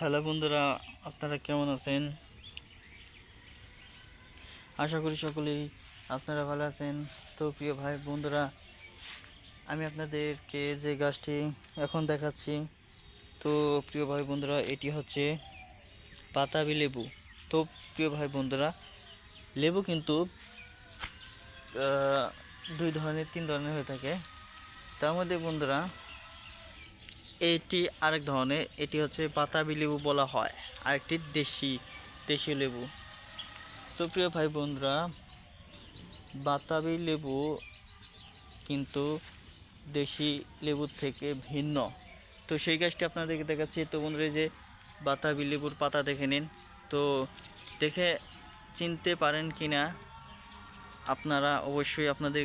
Hello বন্ধুরা, আপনারা কেমন আছেন? আশা করি সকলেই আপনারা ভালো আছেন। তো প্রিয় ভাই বন্ধুরা, আমি আপনাদেরকে যে গাছটি এখন দেখাচ্ছি, তো প্রিয় ভাই বন্ধুরা, এটি হচ্ছে পাতাবি লেবু। তো প্রিয় ভাই বন্ধুরা, লেবু কিন্তু দুই ধরনের তিন ধরনের হয়ে থাকে। তার মধ্যে বন্ধুরা এটি আরেক ধরনের, এটি হচ্ছে পাতাবি লেবু বলা হয়, আরেকটি দেশীয় লেবু। তো প্রিয় ভাই বন্ধুরা, বাতাবি লেবু কিন্তু দেশি লেবুর থেকে ভিন্ন। তো সেই গাছটি আপনাদেরকে দেখাচ্ছি। তো বন্ধুরা, যে বাতাবি লেবুর পাতা দেখে নিন, তো দেখে চিনতে পারেন কি না আপনারা অবশ্যই আপনাদের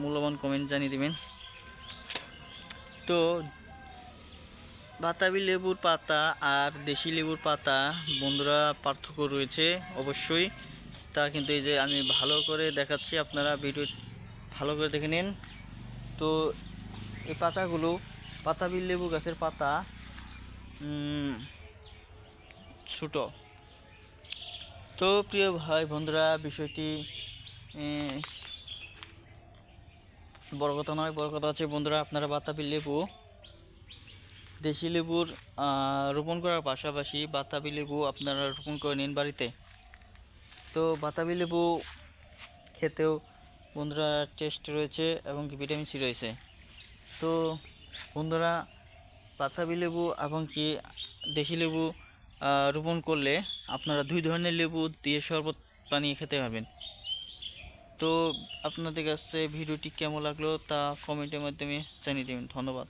মূল্যবান কমেন্ট জানিয়ে দেবেন। তো বাতাবি লেবুর পাতা আর দেশি লেবুর পাতা বন্ধুরা পার্থক্য রয়েছে অবশ্যই। তা কিন্তু এই যে আমি ভালো করে দেখাচ্ছি, আপনারা ভিডিও ভালো করে দেখে নিন। তো এই পাতাগুলো পাতাবি লেবু গাছের পাতা ছোটো। তো প্রিয় ভাই বন্ধুরা, বিষয়টি বড় কথা নয়, বড় কথা আছে বন্ধুরা, আপনারা বাতাবি লেবু দেশি লেবুর রোপণ করার পাশাপাশি বাতাবি লেবু আপনারা রোপণ করে নিন বাড়িতে। তো বাতাবি লেবু খেতেও বন্ধুরা টেস্ট রয়েছে এবং ভিটামিন সি রয়েছে। তো বন্ধুরা, বাতাবি লেবু এবং কি দেশি লেবু রোপণ করলে আপনারা দুই ধরনের লেবু দিয়ে শরবত বানিয়ে খেতে পারবেন। তো আপনাদের কাছে ভিডিওটি কেমন লাগলো তা কমেন্টের মাধ্যমে জানিয়ে দেবেন। ধন্যবাদ।